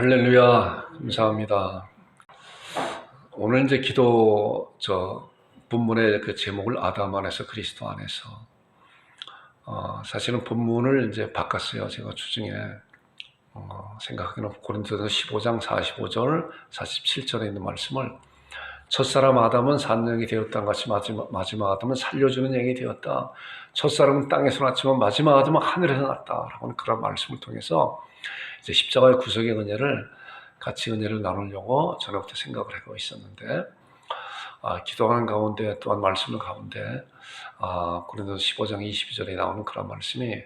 할렐루야, 감사합니다. 오늘 이제 기도 본문의 그 제목을 아담 안에서 그리스도 안에서. 사실은 본문을 이제 바꿨어요. 제가 주중에 생각하기는 고린도서 15장 45절, 47절에 있는 말씀을 첫사람 아담은 산영이 되었다는 같이 마지막 아담은 살려주는 영이 되었다. 첫사람은 땅에서 났지만 마지막 아담은 하늘에서 났다라고 그런 말씀을 통해서 이제 십자가의 구속의 은혜를 같이 은혜를 나누려고 저녁부터 생각을 하고 있었는데, 기도하는 가운데 또한 말씀을 가운데 고린도서 15장 22절에 나오는 그런 말씀이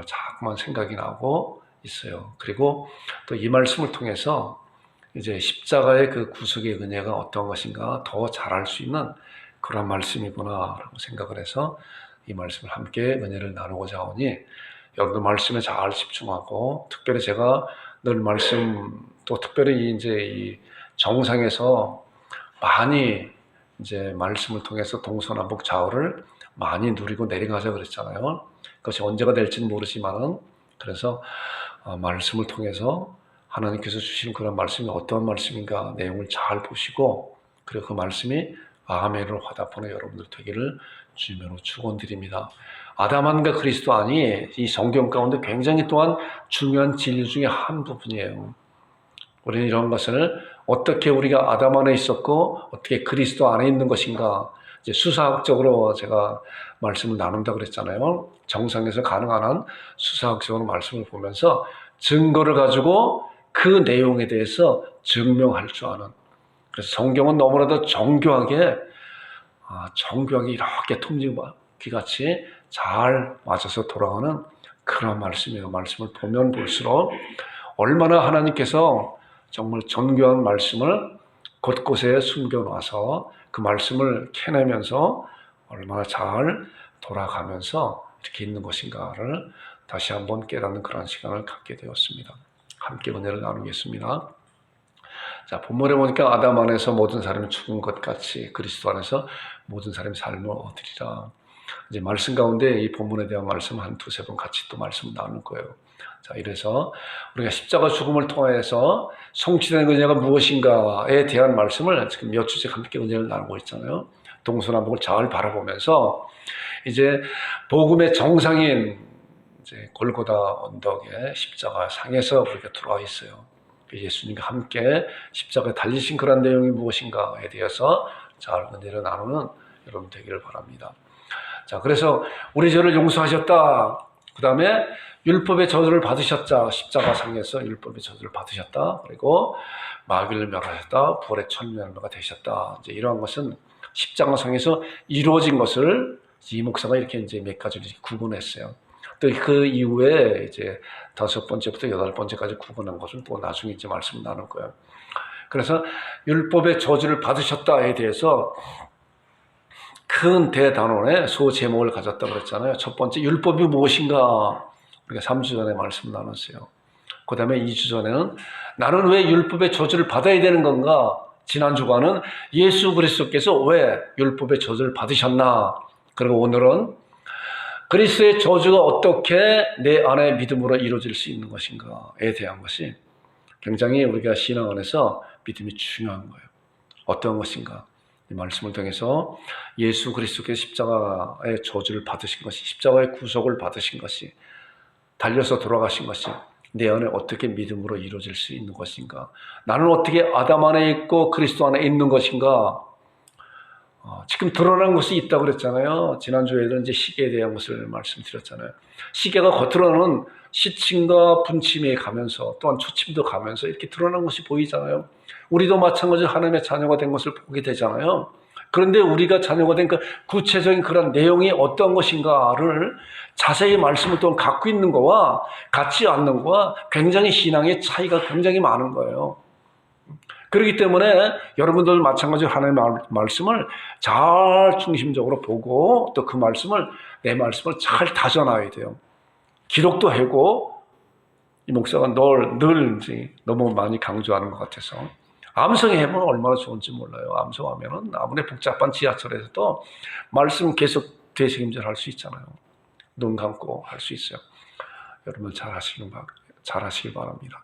자꾸만 생각이 나고 있어요. 그리고 또 이 말씀을 통해서 이제 십자가의 그 구속의 은혜가 어떤 것인가 더 잘 알 수 있는 그런 말씀이구나라고 생각을 해서 이 말씀을 함께 은혜를 나누고자 하오니, 여러분들 말씀에 잘 집중하고, 특별히 제가 늘 말씀, 또 특별히 이제 이 정상에서 많이 이제 말씀을 통해서 동서남북 좌우를 많이 누리고 내려가자 그랬잖아요. 그것이 언제가 될지는 모르지만은, 그래서 말씀을 통해서 하나님께서 주시는 그런 말씀이 어떤 말씀인가 내용을 잘 보시고, 그리고 그 말씀이 아멘으로 화답하는 여러분들 되기를 주님으로 축원드립니다. 아담안과 그리스도 안이 이 성경 가운데 굉장히 또한 중요한 진리 중에 한 부분이에요. 우리는 이런 것을 어떻게 우리가 아담 안에 있었고 어떻게 그리스도 안에 있는 것인가, 이제 수사학적으로 제가 말씀을 나눈다고 그랬잖아요. 정상에서 가능한 한 수사학적으로 말씀을 보면서 증거를 가지고 그 내용에 대해서 증명할 줄 아는, 그래서 성경은 너무나도 정교하게 이렇게 톱니바퀴같이 잘 맞아서 돌아가는 그런 말씀이에요. 말씀을 보면 볼수록 얼마나 하나님께서 정말 정교한 말씀을 곳곳에 숨겨놔서 그 말씀을 캐내면서 얼마나 잘 돌아가면서 이렇게 있는 것인가를 다시 한번 깨닫는 그런 시간을 갖게 되었습니다. 함께 은혜를 나누겠습니다. 자, 본문에 보니까 아담 안에서 모든 사람이 죽은 것 같이 그리스도 안에서 모든 사람이 삶을 얻으리라. 이제 말씀 가운데 이 본문에 대한 말씀 한 두세 번 같이 또 말씀을 나눌 거예요. 자, 이래서 우리가 십자가 죽음을 통해서 성취된 은혜가 무엇인가에 대한 말씀을 지금 몇 주째 함께 은혜를 나누고 있잖아요. 동서남북을 잘 바라보면서 이제 복음의 정상인 이제 골고다 언덕에 십자가 상에서 우리가 들어와 있어요. 예수님과 함께 십자가에 달리신 그런 내용이 무엇인가에 대해서 잘 은혜를 나누는 여러분 되기를 바랍니다. 자, 그래서 우리 죄를 용서하셨다. 그 다음에 율법의 저주를 받으셨다. 십자가 상에서 율법의 저주를 받으셨다. 그리고 마귀를 멸하셨다. 부활의 첫 열매가 되셨다. 이제 이러한 것은 십자가 상에서 이루어진 것을 이 목사가 이렇게 이제 몇 가지를 구분했어요. 또 그 이후에 이제 5번째부터 8번째까지 구분한 것은 또 나중에 이제 말씀 나눌 거예요. 그래서 율법의 저주를 받으셨다에 대해서 큰 대단원의 소제목을 가졌다고 그랬잖아요. 첫 번째, 율법이 무엇인가? 우리가 3주 전에 말씀 나눴어요. 그 다음에 2주 전에는 나는 왜 율법의 저주를 받아야 되는 건가? 지난주간은 예수 그리스도께서 왜 율법의 저주를 받으셨나? 그리고 오늘은 그리스도의 저주가 어떻게 내 안에 믿음으로 이루어질 수 있는 것인가에 대한 것이 굉장히 우리가 신앙 안에서 믿음이 중요한 거예요. 어떤 것인가? 이 말씀을 통해서 예수 그리스도께서 십자가의 저주를 받으신 것이, 십자가의 구속을 받으신 것이, 달려서 돌아가신 것이 내 안에 어떻게 믿음으로 이루어질 수 있는 것인가? 나는 어떻게 아담 안에 있고 그리스도 안에 있는 것인가? 지금 드러난 것이 있다고 그랬잖아요. 지난주에도 이제 시계에 대한 것을 말씀드렸잖아요. 시계가 겉으로는 시침과 분침이 가면서 또한 초침도 가면서 이렇게 드러난 것이 보이잖아요. 우리도 마찬가지로 하나님의 자녀가 된 것을 보게 되잖아요. 그런데 우리가 자녀가 된 그 구체적인 그런 내용이 어떤 것인가를 자세히 말씀을 또 갖고 있는 거와 갖지 않는 거와 굉장히 신앙의 차이가 굉장히 많은 거예요. 그렇기 때문에 여러분들 마찬가지로 하나님의 말씀을 잘 중심적으로 보고 또 그 말씀을, 내 말씀을 잘 다져놔야 돼요. 기록도 하고, 이 목사가 늘 너무 많이 강조하는 것 같아서 암송해보면 얼마나 좋은지 몰라요. 암송하면은 아무리 복잡한 지하철에서도 말씀 계속 되새김질 할 수 있잖아요. 눈 감고 할 수 있어요. 여러분 잘 하시길 바랍니다.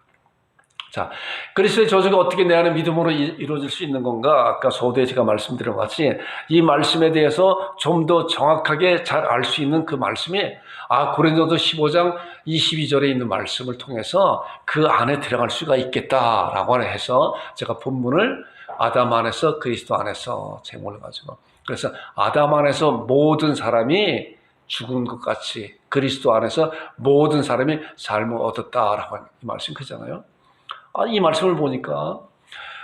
자, 그리스도의 저주가 어떻게 내 안에 믿음으로 이루어질 수 있는 건가? 아까 서두에 제가 말씀드린 것 같이 이 말씀에 대해서 좀 더 정확하게 잘 알 수 있는 그 말씀이 고린도서 15장 22절에 있는 말씀을 통해서 그 안에 들어갈 수가 있겠다라고 해서 제가 본문을 아담 안에서 그리스도 안에서 제목을 가지고, 그래서 아담 안에서 모든 사람이 죽은 것 같이 그리스도 안에서 모든 사람이 삶을 얻었다라고 하는 이 말씀 크잖아요. 이 말씀을 보니까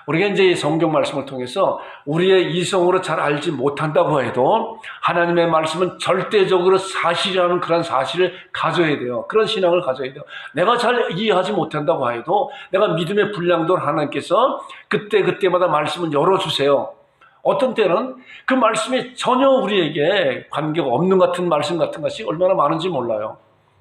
우리가 이제 성경 말씀을 통해서 우리의 이성으로 잘 알지 못한다고 해도 하나님의 말씀은 절대적으로 사실이라는 그런 사실을 가져야 돼요. 그런 신앙을 가져야 돼요. 내가 잘 이해하지 못한다고 해도 내가 믿음의 분량도 하나님께서 그때마다 말씀을 열어주세요. 어떤 때는 그 말씀이 전혀 우리에게 관계가 없는 같은 말씀 같은 것이 얼마나 많은지 몰라요.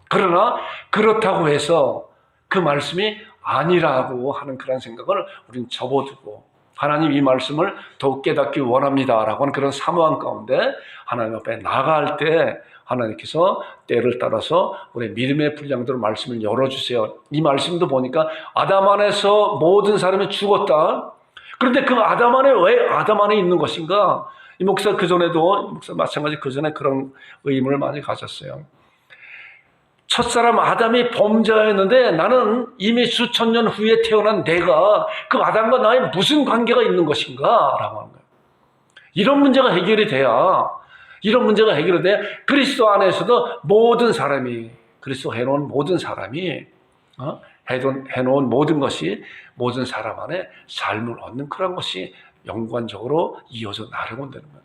그러나 그렇다고 해서 그 말씀이 아니라고 하는 그런 생각을 우리는 접어두고 하나님 이 말씀을 더욱 깨닫기 원합니다라고 하는 그런 사모함 가운데 하나님 앞에 나아갈 때 하나님께서 때를 따라서 우리의 믿음의 분량대로 말씀을 열어주세요. 이 말씀도 보니까 아담 안에서 모든 사람이 죽었다. 그런데 그 아담 안에 왜 아담 안에 있는 것인가? 이 목사 그전에도 마찬가지 그전에 그런 의문을 많이 가졌어요. 첫사람 아담이 범죄였는데 나는 이미 수천 년 후에 태어난 내가 그 아담과 나의 무슨 관계가 있는 것인가? 라고 하는 거예요. 이런 문제가 해결이 돼야 그리스도 안에서도 모든 사람이, 그리스도 해놓은 모든 사람이 해놓은 모든 것이 모든 사람 안에 삶을 얻는 그런 것이 연관적으로 이어져 나가고 되는 거예요.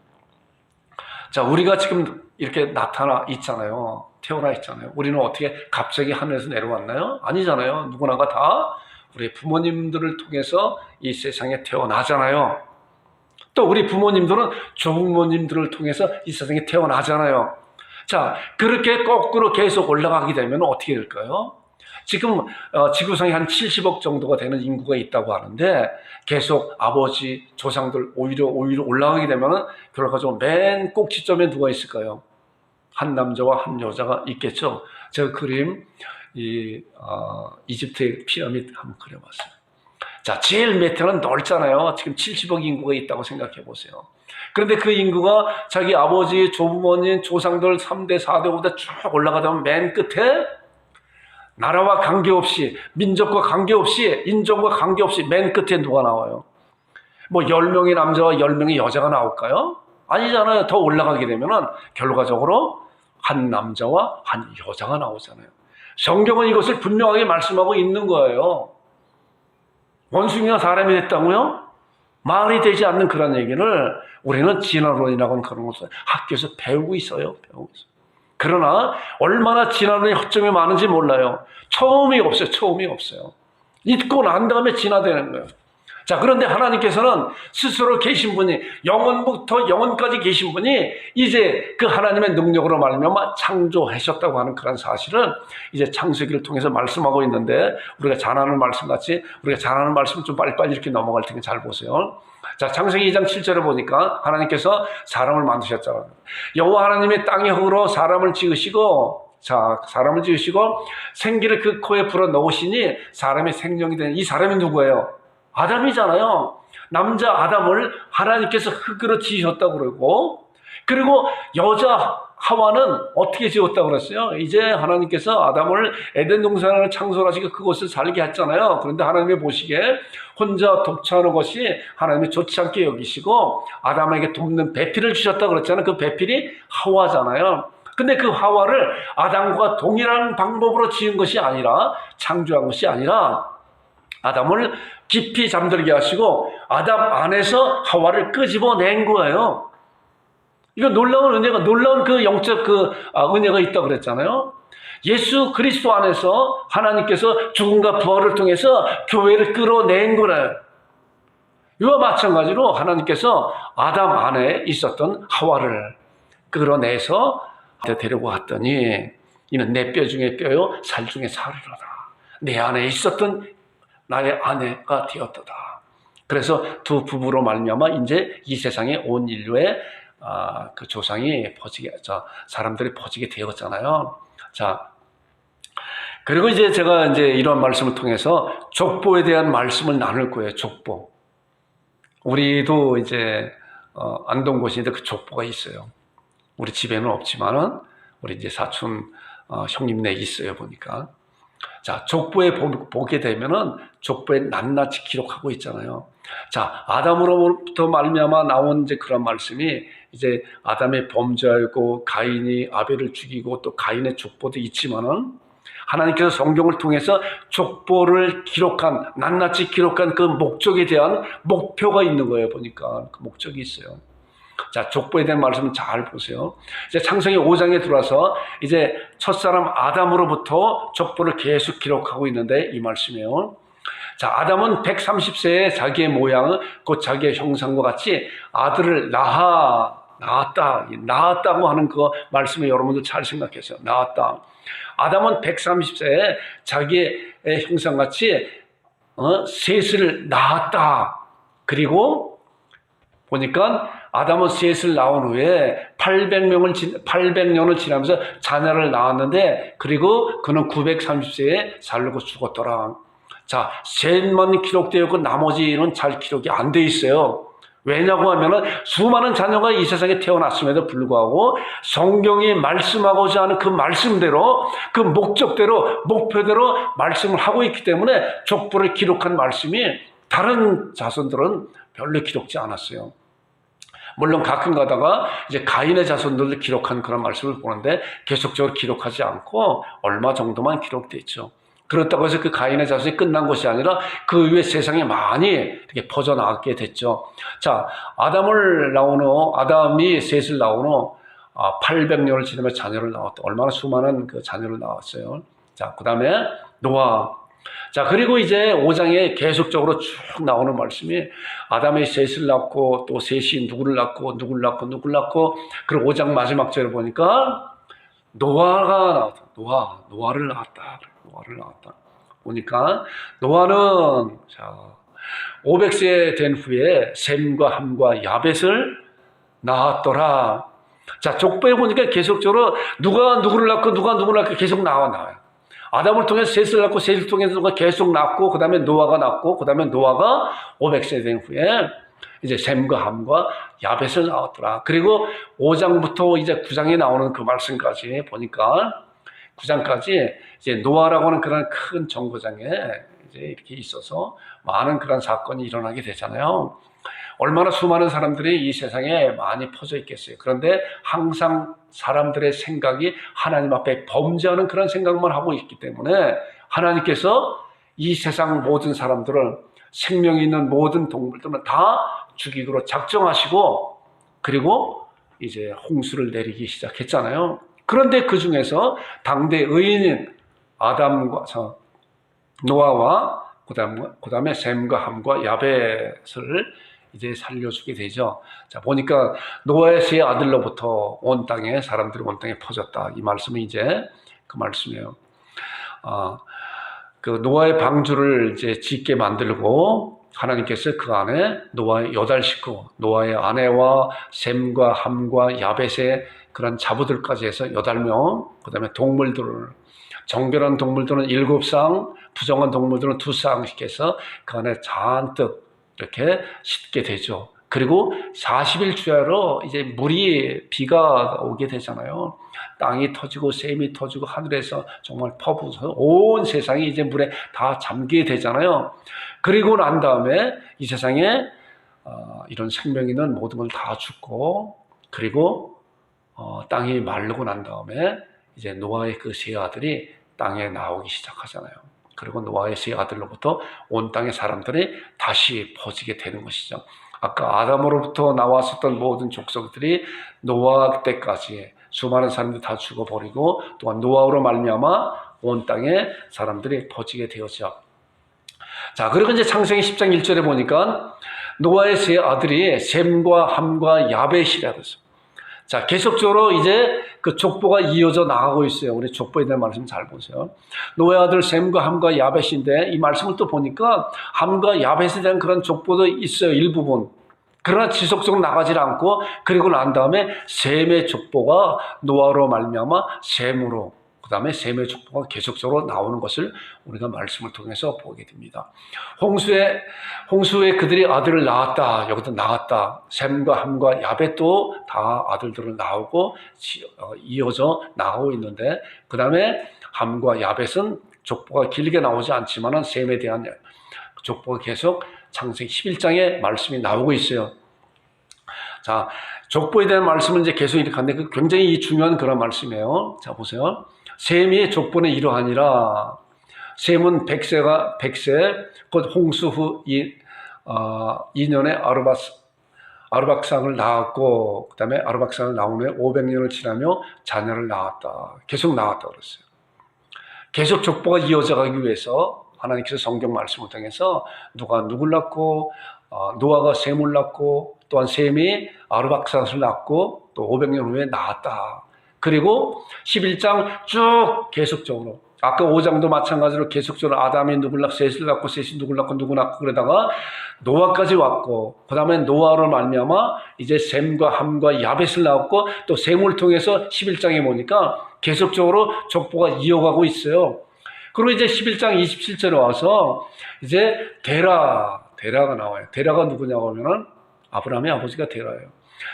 자, 우리가 지금 이렇게 나타나 있잖아요. 태어나 있잖아요. 우리는 어떻게 갑자기 하늘에서 내려왔나요? 아니잖아요. 누구나가 다 우리 부모님들을 통해서 이 세상에 태어나잖아요. 또 우리 부모님들은 조부모님들을 통해서 이 세상에 태어나잖아요. 자, 그렇게 거꾸로 계속 올라가게 되면 어떻게 될까요? 지금 지구상에 한 70억 정도가 되는 인구가 있다고 하는데 계속 아버지, 조상들 오히려 올라가게 되면 결과적으로 맨 꼭지점에 누가 있을까요? 한 남자와 한 여자가 있겠죠. 제가 그림 이집트의 피라미드 한번 그려봤어요. 자, 제일 밑에는 넓잖아요. 지금 70억 인구가 있다고 생각해 보세요. 그런데 그 인구가 자기 아버지, 조부모님, 조상들 3대, 4대, 5대 쭉 올라가다 보면 맨 끝에 나라와 관계없이, 민족과 관계없이, 인종과 관계없이 맨 끝에 누가 나와요? 뭐 10명의 남자와 10명의 여자가 나올까요? 아니잖아요. 더 올라가게 되면은 결과적으로 한 남자와 한 여자가 나오잖아요. 성경은 이것을 분명하게 말씀하고 있는 거예요. 원숭이가 사람이 됐다고요? 말이 되지 않는 그런 얘기를 우리는 진화론이라고 하는 그런 것을 학교에서 배우고 있어요. 그러나 얼마나 진화론의 허점이 많은지 몰라요. 처음이 없어요. 잊고 난 다음에 진화되는 거예요. 자, 그런데 하나님께서는 스스로 계신 분이, 영원부터 영원까지 계신 분이 이제 그 하나님의 능력으로 말미암아 창조하셨다고 하는 그런 사실은 이제 창세기를 통해서 말씀하고 있는데, 우리가 잘 아는 말씀같이 우리가 잘 아는 말씀 좀 빨리빨리 이렇게 넘어갈 테니 잘 보세요. 자, 창세기 2장 7절을 보니까 하나님께서 사람을 만드셨잖아요. 여호와 하나님의 땅의 흙으로 사람을 지으시고 생기를 그 코에 불어 넣으시니 사람이 생명이 되는, 이 사람이 누구예요? 아담이잖아요. 남자 아담을 하나님께서 흙으로 지으셨다고 그리고 여자 하와는 어떻게 지었다고 그랬어요? 이제 하나님께서 아담을 에덴 동산을 창설하시고 그곳을 살게 했잖아요. 그런데 하나님이 보시기에 혼자 독처하는 것이 하나님이 좋지 않게 여기시고 아담에게 돕는 배필을 주셨다고 그랬잖아요. 그 배필이 하와잖아요. 근데 그 하와를 아담과 동일한 방법으로 지은 것이 아니라, 창조한 것이 아니라 아담을 깊이 잠들게 하시고 아담 안에서 하와를 끄집어낸 거예요. 이거 놀라운 은혜가, 놀라운 그 영적 은혜가 있다고 그랬잖아요. 예수 그리스도 안에서 하나님께서 죽음과 부활을 통해서 교회를 끌어낸 거래요. 이와 마찬가지로 하나님께서 아담 안에 있었던 하와를 끌어내서 데리고 왔더니 이는 내 뼈 중에 뼈요 살 중에 살이로다. 내 안에 있었던 나의 아내가 되었도다. 그래서 두 부부로 말미암아 이제 이 세상에 온 인류의 그 조상이 사람들이 퍼지게 되었잖아요. 자, 그리고 이제 제가 이제 이런 말씀을 통해서 족보에 대한 말씀을 나눌 거예요. 족보. 우리도 이제 안동 곳인데 그 족보가 있어요. 우리 집에는 없지만은 우리 이제 사촌 형님네 있어요 보니까. 자, 족보에 보게 되면은 족보에 낱낱이 기록하고 있잖아요. 자, 아담으로부터 말미암아 나온 이제 그런 말씀이 이제 아담의 범죄하고 가인이 아벨을 죽이고 또 가인의 족보도 있지만은 하나님께서 성경을 통해서 족보를 기록한 낱낱이 기록한 그 목적에 대한 목표가 있는 거예요. 보니까 그 목적이 있어요. 자, 족보에 대한 말씀을 잘 보세요. 이제 창세기 5장에 들어와서 이제 첫사람 아담으로부터 족보를 계속 기록하고 있는데 이 말씀이에요. 자, 아담은 130세에 자기의 모양, 곧 자기의 형상과 같이 아들을 낳았다고 하는 그 말씀을 여러분들 잘 생각해서 낳았다. 아담은 130세에 자기의 형상같이 셋을 낳았다. 그리고 보니까 아담은 셋을 낳은 후에 800년을 지나면서 자녀를 낳았는데 그리고 그는 930세에 살고 죽었더라. 자, 셋만 기록되었고 나머지는 잘 기록이 안 돼 있어요. 왜냐고 하면은 수많은 자녀가 이 세상에 태어났음에도 불구하고 성경이 말씀하고자 하는 그 말씀대로 그 목적대로 목표대로 말씀을 하고 있기 때문에 족보를 기록한 말씀이 다른 자손들은 별로 기록지 않았어요. 물론 가끔 가다가 이제 가인의 자손들을 기록한 그런 말씀을 보는데 계속적으로 기록하지 않고 얼마 정도만 기록돼 있죠. 그렇다고 해서 그 가인의 자손이 끝난 것이 아니라 그 이후에 세상에 많이 이렇게 퍼져나가게 됐죠. 자, 아담이 셋을 낳은 후 800년을 지나며 자녀를 낳았다. 얼마나 수많은 그 자녀를 낳았어요. 자, 그 다음에 노아. 자, 그리고 이제 5장에 계속적으로 쭉 나오는 말씀이 아담이 셋을 낳고 또 셋이 누구를 낳고 그리고 5장 마지막 절에 보니까 노아가 나왔다. 노아를 낳았다. 보니까 노아는 500세 된 후에 셈과 함과 야벳을 낳았더라. 자, 족보에 보니까 계속적으로 누가 누구를 낳고 계속 나와요. 아담을 통해서 셋을 낳고 셋을 통해서 누가 계속 낳고 그다음에 노아가 낳고 그다음에 노아가 500세 된 후에 이제 셈과 함과 야벳을 낳았더라. 그리고 5장부터 이제 9장에 나오는 그 말씀까지 보니까 9장까지 이제 노아라고 하는 그런 큰 정거장에 이제 이렇게 있어서 많은 그런 사건이 일어나게 되잖아요. 얼마나 수많은 사람들이 이 세상에 많이 퍼져 있겠어요. 그런데 항상 사람들의 생각이 하나님 앞에 범죄하는 그런 생각만 하고 있기 때문에 하나님께서 이 세상 모든 사람들을 생명이 있는 모든 동물들은 다 죽이기로 작정하시고 그리고 이제 홍수를 내리기 시작했잖아요. 그런데 그 중에서 당대 의인인 아담과 노아와 그다음에 셈과 함과 야벳을 이제 살려주게 되죠. 자, 보니까 노아의 세 아들로부터 온 땅에 사람들이 온 땅에 퍼졌다. 이 말씀이 이제 그 말씀이에요. 그 노아의 방주를 이제 짓게 만들고 하나님께서 그 안에 노아의 8식구, 노아의 아내와 셈과 함과 야벳의 그런 자부들까지 해서 8명, 그 다음에 동물들을, 정결한 동물들은 7쌍, 부정한 동물들은 2쌍씩 해서 그 안에 잔뜩 이렇게 싣게 되죠. 그리고 40일 주야로 이제 비가 오게 되잖아요. 땅이 터지고 샘이 터지고 하늘에서 정말 퍼부어서 온 세상이 이제 물에 다 잠기게 되잖아요. 그리고 난 다음에 이 세상에 이런 생명 있는 모든 걸 다 죽고 그리고 땅이 마르고 난 다음에 이제 노아의 그 세 아들이 땅에 나오기 시작하잖아요. 그리고 노아의 세 아들로부터 온 땅의 사람들이 다시 퍼지게 되는 것이죠. 아까 아담으로부터 나왔었던 모든 족속들이 노아 때까지 수많은 사람들이 다 죽어버리고 또한 노아로 말미암아 온 땅에 사람들이 퍼지게 되었죠. 자, 그리고 이제 창세기 10장 1절에 보니까 노아의 세 아들이 셈과 함과 야벳이라 그랬어요. 자, 계속적으로 이제 그 족보가 이어져 나가고 있어요. 우리 족보에 대한 말씀 잘 보세요. 노아의 아들 셈과 함과 야벳인데 이 말씀을 또 보니까 함과 야벳에 대한 그런 족보도 있어요. 일부분. 그러나 지속적으로 나가질 않고 그리고 난 다음에 셈의 족보가 노아로 말미암아 셈으로 그 다음에 셈의 족보가 계속적으로 나오는 것을 우리가 말씀을 통해서 보게 됩니다. 홍수에 그들이 아들을 낳았다. 여기도 낳았다. 셈과 함과 야벳도 다 아들들을 낳고 이어져 나오고 있는데, 그 다음에 함과 야벳은 족보가 길게 나오지 않지만 셈에 대한 족보가 계속 창세기 11장에 말씀이 나오고 있어요. 자, 족보에 대한 말씀은 이제 계속 이렇게 하는데 굉장히 중요한 그런 말씀이에요. 자, 보세요. 셈의 족보는 이러하니라. 셈은 100세 곧 홍수 후 2년에 아르박상을 낳았고, 그 다음에 아르박상을 낳은 후에 500년을 지나며 자녀를 낳았다. 계속 낳았다 그랬어요. 계속 족보가 이어져 가기 위해서 하나님께서 성경 말씀을 통해서 누가 누굴 낳고, 노아가 셈을 낳고, 또한 셈이 아르박삭을 낳고 또 500년 후에 낳았다. 그리고 11장 쭉 계속적으로, 아까 5장도 마찬가지로 계속적으로 아담이 누굴 낳고 셋을 낳고 셋이 누굴 낳고 누구 낳고 그러다가 노아까지 왔고, 그 다음에 노아로 말미암아 이제 셈과 함과 야벳을 낳았고, 또 셈을 통해서 11장에 보니까 계속적으로 족보가 이어가고 있어요. 그리고 이제 11장 27절에 와서 이제 데라가 나와요. 데라가 누구냐고 하면은 아브라함의 아버지가 데라예요.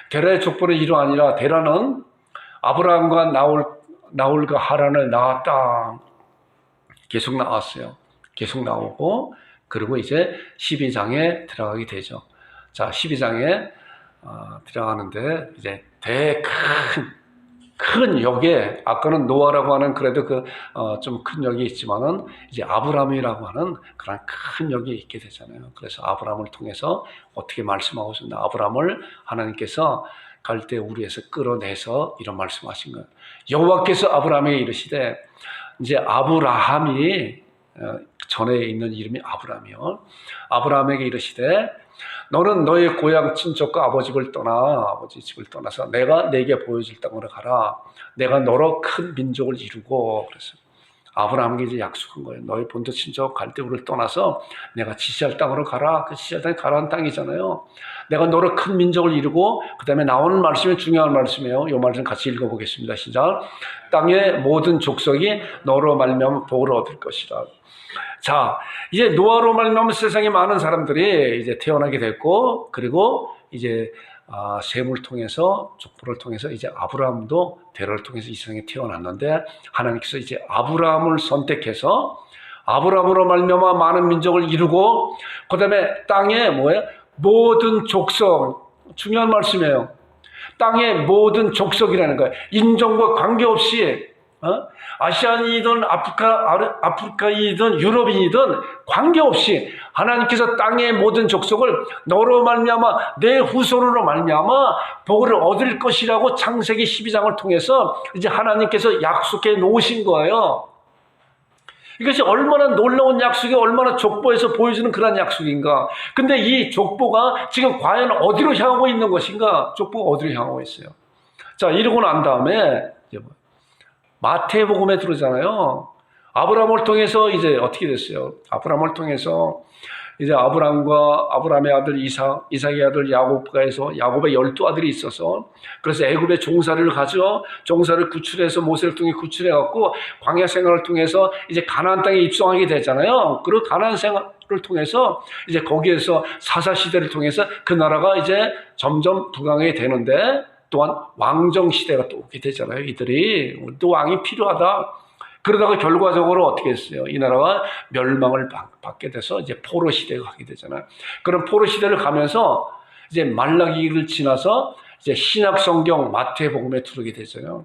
데라의 족보는 이러하니라. 데라는 아브라함과 나홀과 하란을 낳았다. 계속 나왔어요. 계속 나오고, 그리고 이제 12장에 들어가게 되죠. 자, 12장에 들어가는데 이제 큰 역에, 아까는 노아라고 하는 그래도 좀 큰 역이 있지만은 이제 아브라함이라고 하는 그런 큰 역이 있게 되잖아요. 그래서 아브라함을 통해서 어떻게 말씀하고 있습니다. 아브라함을 하나님께서 갈대 우리에서 끌어내서 이런 말씀하신 거예요. 여호와께서 아브라함에게 이르시되, 이제 아브라함이 전에 있는 이름이 아브라함이요. 아브라함에게 이르시되, 너는 너의 고향 친척과 아버지 집을 떠나서 내가 내게 보여줄 땅으로 가라. 내가 너로 큰 민족을 이루고. 그래서 아브라함에게 이제 약속한 거예요. 너의 본토 친척 갈대우를 떠나서 내가 지시할 땅으로 가라. 그 지시할 땅이 가라는 땅이잖아요. 내가 너로 큰 민족을 이루고, 그 다음에 나오는 말씀이 중요한 말씀이에요. 이 말씀 같이 읽어보겠습니다. 시작. 땅의 모든 족속이 너로 말미암아 복을 얻을 것이라. 자, 이제 노아로 말미암아 세상에 많은 사람들이 이제 태어나게 됐고, 그리고 이제 셈을 통해서, 족보를 통해서 이제 아브라함도 데라를 통해서 이 세상에 태어났는데, 하나님께서 이제 아브라함을 선택해서 아브라함으로 말미암아 많은 민족을 이루고, 그 다음에 땅에 모든 족속, 중요한 말씀이에요. 땅의 모든 족속이라는 거예요. 인종과 관계없이, 아시안이든 아프리카이든 유럽인이든 관계없이 하나님께서 땅의 모든 족속을 너로 말미암아 내 후손으로 말미암아 복을 얻을 것이라고 창세기 12장을 통해서 이제 하나님께서 약속해 놓으신 거예요. 이것이 얼마나 놀라운 약속이, 얼마나 족보에서 보여주는 그런 약속인가. 근데 이 족보가 지금 과연 어디로 향하고 있는 것인가? 족보가 어디로 향하고 있어요? 자, 이러고 난 다음에 마태복음에 들어오잖아요. 아브라함을 통해서 이제 어떻게 됐어요? 아브라함을 통해서 이제 아브라함의 아들 이삭의 아들 야곱가 해서 야곱의 12아들이 있어서, 그래서 애굽의 종살이를 가져 종살이를 구출해서 모세를 통해 구출해갖고 광야 생활을 통해서 이제 가나안 땅에 입성하게 되잖아요. 그리고 가나안 생활을 통해서 이제 거기에서 사사 시대를 통해서 그 나라가 이제 점점 부강하게 되는데, 또한 왕정 시대가 또 오게 되잖아요. 이들이 또 왕이 필요하다. 그러다가 결과적으로 어떻게 했어요? 이 나라가 멸망을 받게 돼서 이제 포로 시대가 가게 되잖아요. 그런 포로 시대를 가면서 이제 말라기를 지나서 이제 신약 성경 마태복음에 들어오게 되잖아요.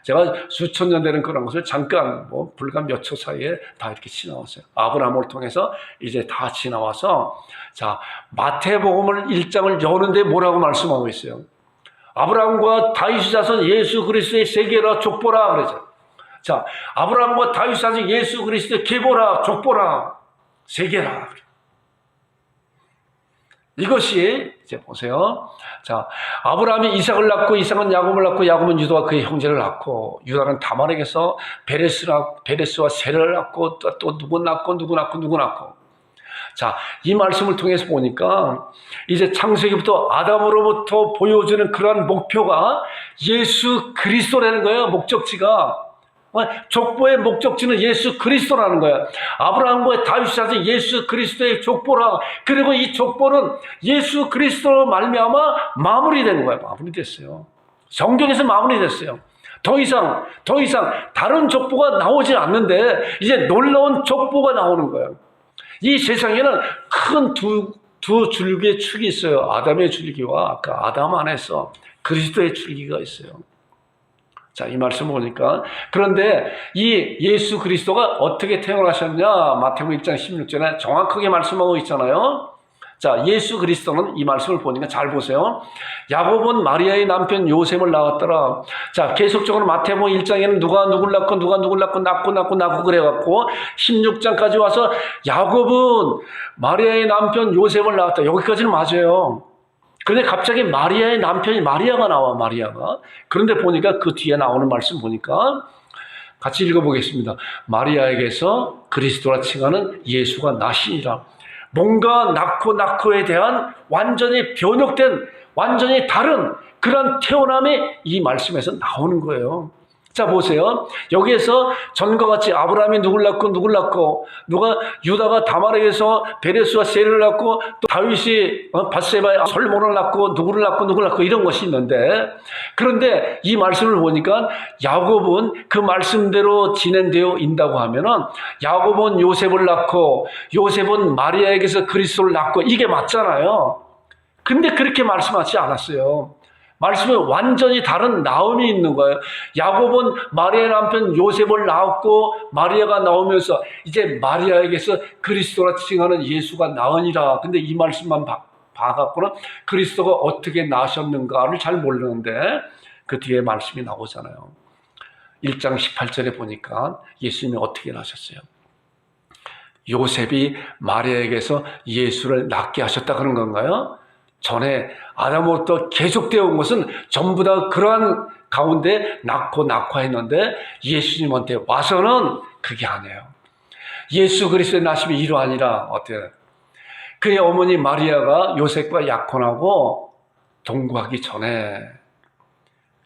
제가 수천 년 되는 그런 것을 잠깐 불과 몇 초 사이에 다 이렇게 지나왔어요. 아브라함을 통해서 이제 다 지나와서, 자, 마태복음을 1장을 여는데 뭐라고 말씀하고 있어요? 아브라함과 다윗의 자손 예수 그리스도의 세계라 족보라 그러죠. 자, 아브라함과 다윗의 자손 예수 그리스도의 계보라 족보라 세계라. 이것이 이제 보세요. 자, 아브라함이 이삭을 낳고 이삭은 야곱을 낳고 야곱은 유다와 그의 형제를 낳고 유다는 다말에게서 베레스와 세를 낳고 또 누구 낳고 누구 낳고 누구 낳고. 자, 이 말씀을 통해서 보니까 이제 창세기부터 아담으로부터 보여주는 그러한 목표가 예수 그리스도라는 거예요. 목적지가. 족보의 목적지는 예수 그리스도라는 거야. 아브라함과 다윗이 찾은 예수 그리스도의 족보라. 그리고 이 족보는 예수 그리스도로 말미암아 마무리된 거야. 마무리됐어요. 성경에서 마무리됐어요. 더 이상 다른 족보가 나오지 않는데 이제 놀라운 족보가 나오는 거예요. 이 세상에는 큰 두 줄기의 축이 있어요. 아담의 줄기와 아까 아담 안에서 그리스도의 줄기가 있어요. 자, 이 말씀 보니까 그런데 이 예수 그리스도가 어떻게 태어나셨냐? 마태복음 1장 16절에 정확하게 말씀하고 있잖아요. 자, 예수 그리스도는 이 말씀을 보니까 잘 보세요. 야곱은 마리아의 남편 요셉을 낳았더라. 자, 계속적으로 마태복음 1장에는 누가 누굴 낳고 누가 누굴 낳고 낳고 그래갖고 16장까지 와서 야곱은 마리아의 남편 요셉을 낳았다. 여기까지는 맞아요. 그런데 갑자기 마리아의 남편이 마리아가 나와, 마리아가. 그런데 보니까 그 뒤에 나오는 말씀 보니까 같이 읽어보겠습니다. 마리아에게서 그리스도라 칭하는 예수가 나시니라. 뭔가 낳고에 대한 완전히 변혁된, 완전히 다른 그런 태어남이 이 말씀에서 나오는 거예요. 자, 보세요. 여기에서 전과 같이 아브라함이 누굴 낳고 유다가 다말에게서 베레스와 세를 낳고 또 다윗이 밧세바의 솔몬을 낳고 누구를 낳고 이런 것이 있는데, 그런데 이 말씀을 보니까 야곱은 그 말씀대로 진행되어 있다고 하면은 야곱은 요셉을 낳고 요셉은 마리아에게서 그리스도를 낳고 이게 맞잖아요. 근데 그렇게 말씀하지 않았어요. 말씀에 완전히 다른 나음이 있는 거예요. 야곱은 마리아의 남편 요셉을 낳았고 마리아가 나오면서 이제 마리아에게서 그리스도라 칭하는 예수가 나으니라. 근데 이 말씀만 봐갖고는 그리스도가 어떻게 나셨는가를 잘 모르는데 그 뒤에 말씀이 나오잖아요. 1장 18절에 보니까 예수님이 어떻게 나셨어요? 요셉이 마리아에게서 예수를 낳게 하셨다 그런 건가요? 전에 아담으로부터 계속되어 온 것은 전부 다 그러한 가운데 낳고 했는데 예수님한테 와서는 그게 아니에요. 예수 그리스도의 나심이 이러하니라. 어때요? 그의 어머니 마리아가 요셉과 약혼하고 동거하기 전에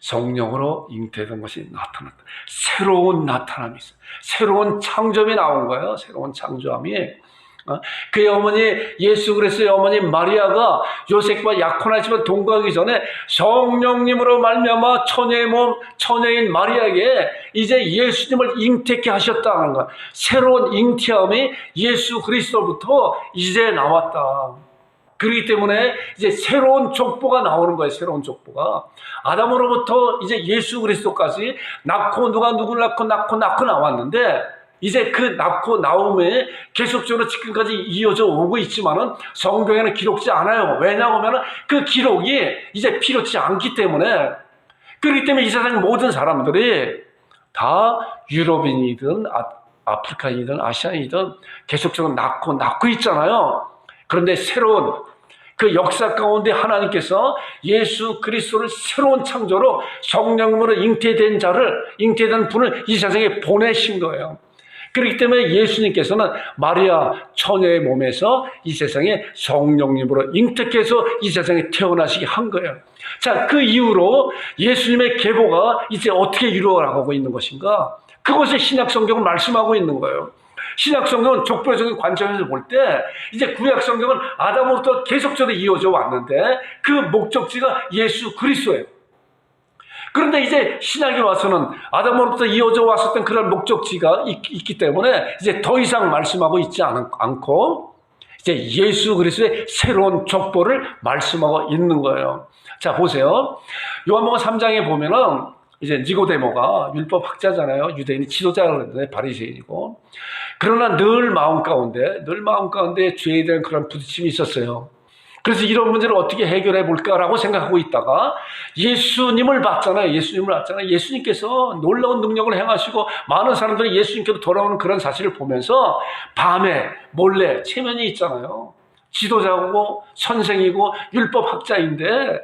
성령으로 잉태된 것이 나타났다. 새로운 나타남이 있어요. 새로운 창조함이 나온 거예요. 새로운 창조함이. 그의 어머니 예수 그리스도의 어머니 마리아가 요셉과 약혼하지만 동거하기 전에 성령님으로 말미암아 처녀의 몸, 처녀인 마리아에게 이제 예수님을 잉태케 하셨다는 거야. 새로운 잉태함이 예수 그리스도부터 이제 나왔다. 그렇기 때문에 이제 새로운 족보가 나오는 거예요. 새로운 족보가 아담으로부터 이제 예수 그리스도까지 누구를 낳고 나왔는데, 이제 그 낳고 나옴에 계속적으로 지금까지 이어져 오고 있지만은 성경에는 기록지 않아요. 왜냐하면 그 기록이 이제 필요치 않기 때문에. 그렇기 때문에 이 세상 모든 사람들이 다 유럽인이든 아프리카인이든 아시아인이든 계속적으로 낳고 있잖아요. 그런데 새로운 그 역사 가운데 하나님께서 예수 그리스도를 새로운 창조로 성령으로 잉태된 분을 이 세상에 보내신 거예요. 그렇기 때문에 예수님께서는 마리아 처녀의 몸에서 이 세상에 성령님으로 잉태해서 이 세상에 태어나시게 한 거예요. 자, 그 이후로 예수님의 계보가 이제 어떻게 이루어가고 있는 것인가? 그것을 신약 성경은 말씀하고 있는 거예요. 신약 성경은 족보적인 관점에서 볼 때 이제 구약 성경은 아담으로부터 계속적으로 이어져 왔는데 그 목적지가 예수 그리스도예요. 그런데 이제 신약에 와서는 아담으로부터 이어져 왔었던 그런 목적지가 있기 때문에 이제 더 이상 말씀하고 있지 않고 이제 예수 그리스도의 새로운 족보를 말씀하고 있는 거예요. 자, 보세요. 요한복음 3장에 보면은 이제 니고데모가 율법 학자잖아요. 유대인이 지도자라고 그랬는데 바리새인이고. 그러나 늘 마음 가운데 죄에 대한 그런 부딪힘이 있었어요. 그래서 이런 문제를 어떻게 해결해 볼까라고 생각하고 있다가 예수님을 봤잖아요. 예수님께서 놀라운 능력을 행하시고 많은 사람들이 예수님께로 돌아오는 그런 사실을 보면서 밤에 몰래 체면이 있잖아요. 지도자고 선생이고 율법학자인데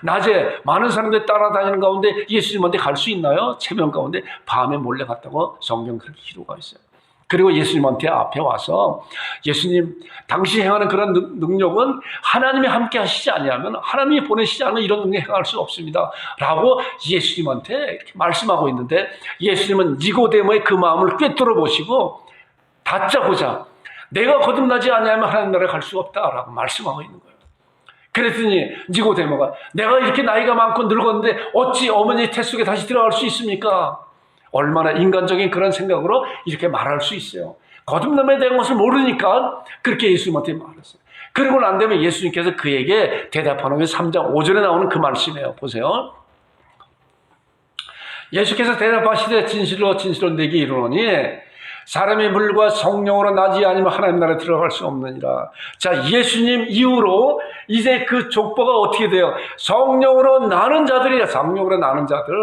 낮에 많은 사람들이 따라다니는 가운데 예수님한테 갈 수 있나요? 체면 가운데 밤에 몰래 갔다고 성경 그렇게 기록하고 있어요. 그리고 예수님한테 앞에 와서 예수님, 당신이 행하는 그런 능력은 하나님이 함께 하시지 아니하면, 하나님이 보내시지 않으면 이런 능력 행할 수 없습니다 라고 예수님한테 이렇게 말씀하고 있는데, 예수님은 니고데모의 그 마음을 꿰뚫어 보시고 다짜고짜 내가 거듭나지 아니하면 하나님 나라에 갈 수가 없다라고 말씀하고 있는 거예요. 그랬더니 니고데모가 내가 이렇게 나이가 많고 늙었는데 어찌 어머니 태 속에 다시 들어갈 수 있습니까? 얼마나 인간적인 그런 생각으로 이렇게 말할 수 있어요. 거듭남에 대한 것을 모르니까 그렇게 예수님한테 말했어요. 그러고 난 다음에 예수님께서 그에게 대답하는 게 3장 5절에 나오는 그 말씀이에요. 보세요. 예수께서 대답하시되 진실로 진실로 내게 이르노니 사람이 물과 성령으로 나지 아니면 하나님 나라에 들어갈 수 없느니라. 자, 예수님 이후로 이제 그 족보가 어떻게 돼요? 성령으로 나는 자들이야. 성령으로 나는 자들.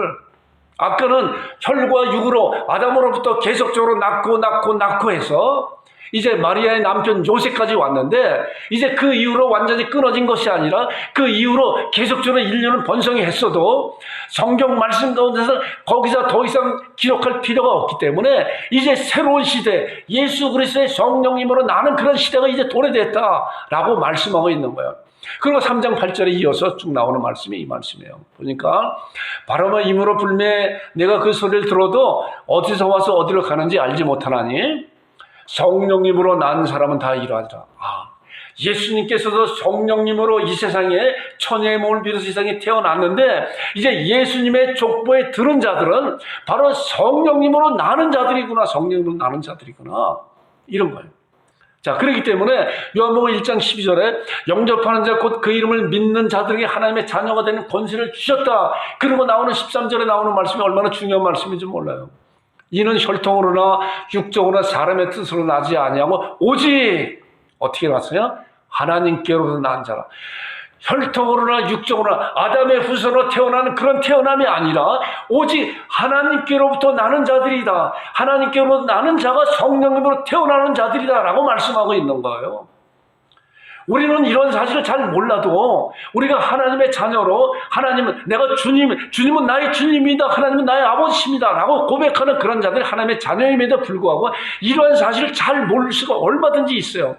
아까는 혈과 육으로 아담으로부터 계속적으로 낳고 해서 이제 마리아의 남편 요셉까지 왔는데, 이제 그 이후로 완전히 끊어진 것이 아니라 그 이후로 계속적으로 인류는 번성했어도 성경 말씀 가운데서 거기서 더 이상 기록할 필요가 없기 때문에 이제 새로운 시대, 예수 그리스도의 성령님으로 나는 그런 시대가 이제 도래됐다라고 말씀하고 있는 거예요. 그리고 3장 8절에 이어서 쭉 나오는 말씀이 이 말씀이에요. 보니까 바람과 임으로 불매 내가 그 소리를 들어도 어디서 와서 어디로 가는지 알지 못하나니 성령님으로 난 사람은 다 이러하리라. 예수님께서도 성령님으로 이 세상에 처녀의 몸을 비롯해 세상에 태어났는데, 이제 예수님의 족보에 들은 자들은 바로 성령님으로 나는 자들이구나, 성령님으로 나는 자들이구나, 이런 거예요. 자, 그렇기 때문에 요한복음 1장 12절에 영접하는 자 곧 그 이름을 믿는 자들에게 하나님의 자녀가 되는 권세를 주셨다. 그리고 나오는 13절에 나오는 말씀이 얼마나 중요한 말씀인지 몰라요. 이는 혈통으로나 육적으로나 사람의 뜻으로 나지 아니하고 오직 어떻게 났어요? 하나님께로부터 난 자라. 혈통으로나 육적으로나 아담의 후손으로 태어나는 그런 태어남이 아니라 오직 하나님께로부터 나는 자들이다. 하나님께로부터 나는 자가 성령님으로 태어나는 자들이다 라고 말씀하고 있는 거예요. 우리는 이런 사실을 잘 몰라도 우리가 하나님의 자녀로, 하나님은 내가 주님은 나의 주님이다, 하나님은 나의 아버지십니다 라고 고백하는 그런 자들이 하나님의 자녀임에도 불구하고 이러한 사실을 잘 모를 수가 얼마든지 있어요.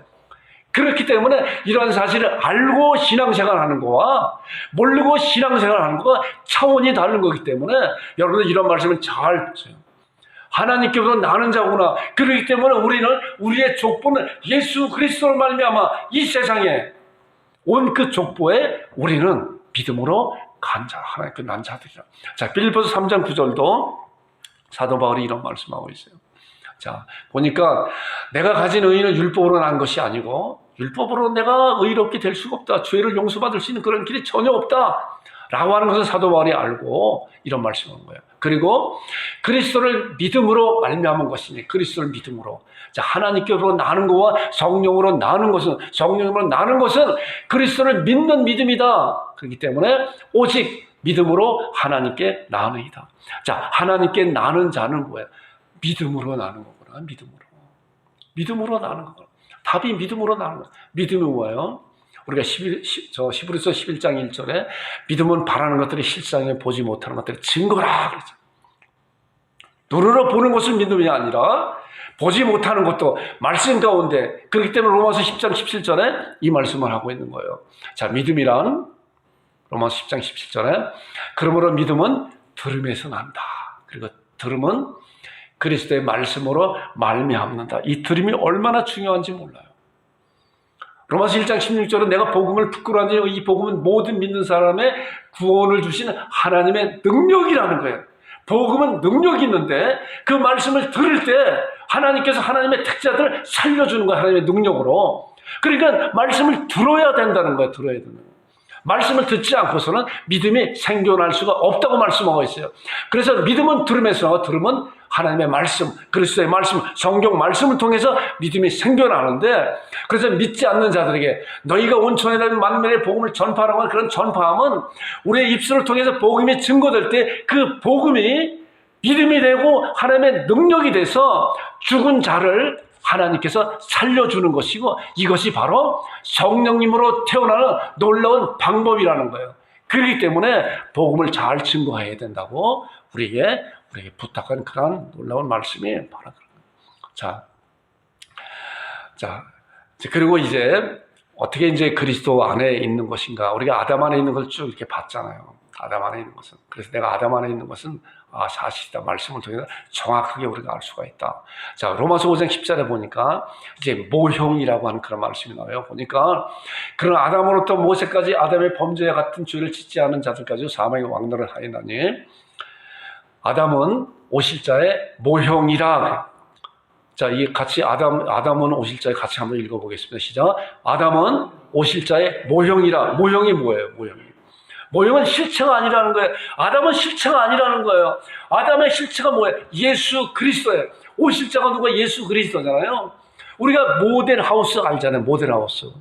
그렇기 때문에 이러한 사실을 알고 신앙생활하는 거와 모르고 신앙생활하는 거가 차원이 다른 거기 때문에 여러분들 이런 말씀을 잘 보세요. 하나님께로부터 나는 자구나. 그렇기 때문에 우리는 우리의 족보는 예수 그리스도로 말미암아 이 세상에 온 그 족보에 우리는 믿음으로 간 자, 하나님께 난 자들이라. 자, 빌립보서 3장 9절도 사도 바울이 이런 말씀하고 있어요. 자, 보니까 내가 가진 의의는 율법으로 난 것이 아니고 율법으로 내가 의롭게 될 수가 없다. 죄를 용서받을 수 있는 그런 길이 전혀 없다 라고 하는 것을 사도 바울이 알고 이런 말씀을 한 거예요. 그리고 그리스도를 믿음으로 말미암은 것이니, 그리스도를 믿음으로. 자, 하나님께로 나는 것과 성령으로 나는 것은, 성령으로 나는 것은 그리스도를 믿는 믿음이다. 그렇기 때문에 오직 믿음으로 하나님께 나누이다. 자, 하나님께 나는 자는 뭐예요? 믿음으로 나는 거구나. 믿음으로 나는 거구나. 답이 믿음으로 나는 거구나. 믿음이 뭐예요? 우리가 히브리서 11장 1절에 믿음은 바라는 것들이 실상에 보지 못하는 것들의 증거라 그랬죠. 눈으로 보는 것을 믿음이 아니라 보지 못하는 것도 말씀 가운데, 그렇기 때문에 로마서 10장 17절에 이 말씀을 하고 있는 거예요. 자, 믿음이란 로마서 10장 17절에 그러므로 믿음은 들음에서 난다. 그리고 들음은 그리스도의 말씀으로 말미암는다. 이 들음이 얼마나 중요한지 몰라요. 로마서 1장 16절은 내가 복음을 부끄러워하지 이 복음은 모든 믿는 사람의 구원을 주시는 하나님의 능력이라는 거예요. 복음은 능력이 있는데 그 말씀을 들을 때 하나님께서 하나님의 택자들을 살려주는 거예요. 하나님의 능력으로. 그러니까 말씀을 들어야 된다는 거예요. 들어야 되는 거예요. 말씀을 듣지 않고서는 믿음이 생겨날 수가 없다고 말씀하고 있어요. 그래서 믿음은 들음에서, 들음은 하나님의 말씀, 그리스도의 말씀, 성경 말씀을 통해서 믿음이 생겨나는데, 그래서 믿지 않는 자들에게 너희가 온천에 대한 만민의 복음을 전파하라고 하는 그런 전파함은 우리의 입술을 통해서 복음이 증거될 때 그 복음이 믿음이 되고 하나님의 능력이 돼서 죽은 자를 하나님께서 살려주는 것이고, 이것이 바로 성령님으로 태어나는 놀라운 방법이라는 거예요. 그렇기 때문에 복음을 잘 증거해야 된다고 우리에게 부탁한 그런 놀라운 말씀이 바로 그런 거예요. 자, 자, 그리고 이제 어떻게 이제 그리스도 안에 있는 것인가? 우리가 아담 안에 있는 걸 쭉 이렇게 봤잖아요. 아담 안에 있는 것은. 그래서 내가 아담 안에 있는 것은 사실이다. 말씀을 통해서 정확하게 우리가 알 수가 있다. 자, 로마서 5장 10절에 보니까 이제 모형이라고 하는 그런 말씀이 나와요. 보니까 그런 아담으로부터 모세까지 아담의 범죄와 같은 죄를 짓지 않은 자들까지 사망의 왕노를 하였나니 아담은 오실자의 모형이라. 자, 이 같이 아담은 오실자에 같이 한번 읽어보겠습니다. 시작. 아담은 오실자의 모형이라. 모형이 뭐예요? 모형은 실체가 아니라는 거예요. 아담은 실체가 아니라는 거예요. 아담의 실체가 뭐예요? 예수 그리스도예요. 오실자가 누가? 예수 그리스도잖아요. 우리가 모델하우스 알잖아요. 모델하우스.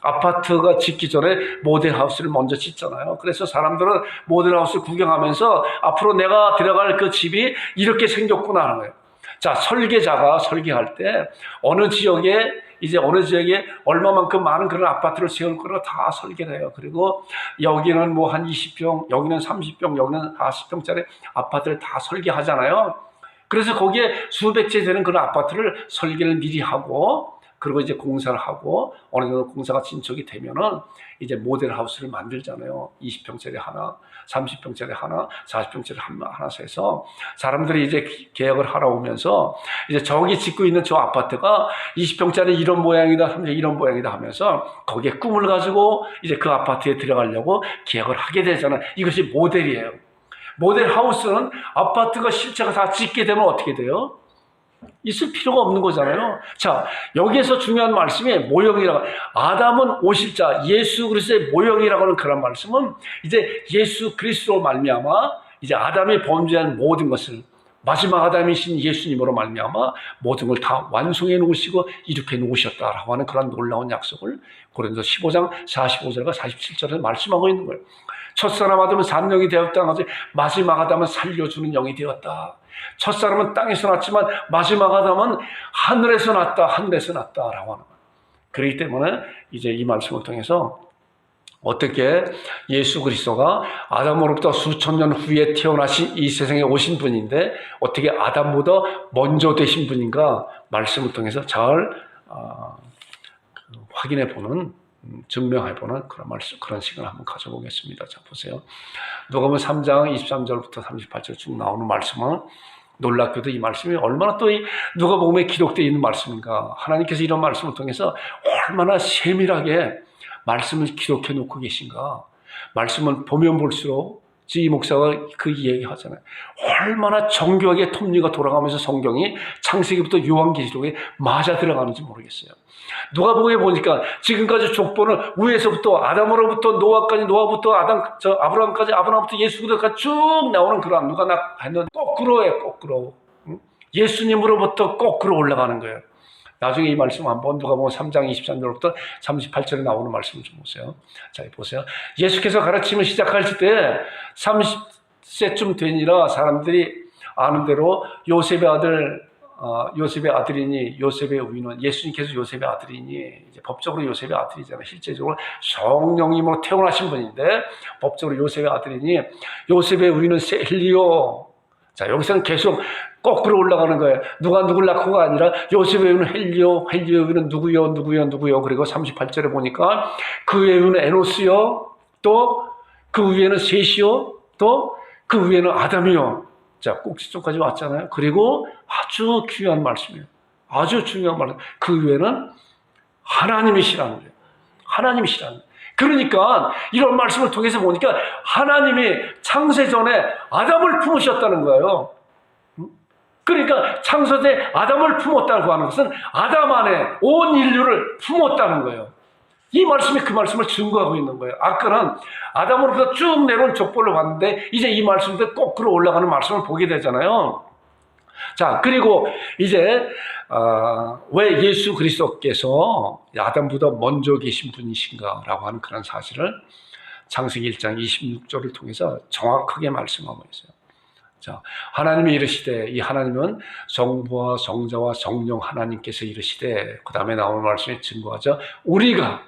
아파트가 짓기 전에 모델하우스를 먼저 짓잖아요. 그래서 사람들은 모델하우스 구경하면서 앞으로 내가 들어갈 그 집이 이렇게 생겼구나 하는 거예요. 자, 설계자가 설계할 때 어느 지역에 얼마만큼 많은 그런 아파트를 세울 거를 다 설계를 해요. 그리고 여기는 뭐 한 20평, 여기는 30평, 여기는 40평짜리 아파트를 다 설계하잖아요. 그래서 거기에 수백 채 되는 그런 아파트를 설계를 미리 하고, 그리고 이제 공사를 하고 어느 정도 공사가 진척이 되면은 이제 모델하우스를 만들잖아요. 20평짜리 하나, 30평짜리 하나, 40평짜리 하나 해서 사람들이 이제 계약을 하러 오면서 이제 저기 짓고 있는 저 아파트가 20평짜리 이런 모양이다, 이런 모양이다 하면서 거기에 꿈을 가지고 이제 그 아파트에 들어가려고 계약을 하게 되잖아요. 이것이 모델이에요. 모델하우스는 아파트가 실체가 다 짓게 되면 어떻게 돼요? 있을 필요가 없는 거잖아요. 자, 여기에서 중요한 말씀이 모형이라고. 아담은 오실자, 예수 그리스도의 모형이라고 하는 그런 말씀은 이제 예수 그리스도로 말미암아 이제 아담이 범죄한 모든 것을 마지막 아담이신 예수님으로 말미암아 모든 걸 다 완성해 놓으시고 이룩해 놓으셨다라고 하는 그런 놀라운 약속을 고린도 15장 45절과 47절에 말씀하고 있는 거예요. 첫사람 아담은 산영이 되었다 하지 마지막 아담은 살려주는 영이 되었다. 첫사람은 땅에서 났지만 마지막 아담은 하늘에서 났다라고 하는 거예요. 그렇기 때문에 이제 이 말씀을 통해서 어떻게 예수 그리스도가 아담으로부터 수천 년 후에 태어나신 이 세상에 오신 분인데 어떻게 아담보다 먼저 되신 분인가 말씀을 통해서 잘 확인해보는, 증명해보는 그런 말씀, 그런 시간을 한번 가져보겠습니다. 자, 보세요. 누가복음 3장 23절부터 38절 쭉 나오는 말씀은 놀랍게도 이 말씀이 얼마나 또 이 누가복음에 기록되어 있는 말씀인가. 하나님께서 이런 말씀을 통해서 얼마나 세밀하게 말씀을 기록해 놓고 계신가. 말씀을 보면 볼수록 이 목사가 그 얘기하잖아요. 얼마나 정교하게 톱니가 돌아가면서 성경이 창세기부터 요한계시록에 맞아 들어가는지 모르겠어요. 누가복음에 보니까 지금까지 족보는 위에서부터 아담으로부터 노아까지, 노아부터 아브라함까지, 아브라함부터 예수 그리스도까지 쭉 나오는 그런 누가 하는 거꾸로예요. 거꾸로. 예수님으로부터 거꾸로 올라가는 거예요. 나중에 이 말씀 한번 누가복음 3장 23절부터 38절에 나오는 말씀을 좀 보세요. 자, 보세요. 예수께서 가르침을 시작할 때 30세쯤 되니라 사람들이 아는 대로 요셉의 아들이니 요셉의 우위는 예수님께서 요셉의 아들이니 이제 법적으로 요셉의 아들이잖아요. 실제적으로 성령님으로 태어나신 분인데 법적으로 요셉의 아들이니 요셉의 우위는 헬리오. 자, 여기서는 계속 거꾸로 올라가는 거예요. 누가 누굴 낳고가 아니라 요셉의 우위는 헬리오의 우위는 누구요. 그리고 38절에 보니까 그의 우위는 에노스요. 또 그 위에는 셋이요. 또 그 위에는 아담이요. 자, 꼭지점까지 왔잖아요. 그리고 아주 귀한 말씀이에요. 아주 중요한 말씀. 그 위에는 하나님이시라는 거예요. 하나님이시라는 거예요. 그러니까 이런 말씀을 통해서 보니까 하나님이 창세 전에 아담을 품으셨다는 거예요. 그러니까 창세 때 아담을 품었다고 하는 것은 아담 안에 온 인류를 품었다는 거예요. 이 말씀이 그 말씀을 증거하고 있는 거예요. 아까는 아담으로부터 쭉 내려온 족보를 봤는데 이제 이 말씀도 거꾸로 올라가는 말씀을 보게 되잖아요. 자, 그리고 이제 왜 예수 그리스도께서 아담보다 먼저 계신 분이신가라고 하는 그런 사실을 창세기 1장 26절을 통해서 정확하게 말씀하고 있어요. 자, 하나님이 이르시되, 이 하나님은 성부와 성자와 성령 하나님께서 이르시되, 그 다음에 나오는 말씀이 증거하죠. 우리가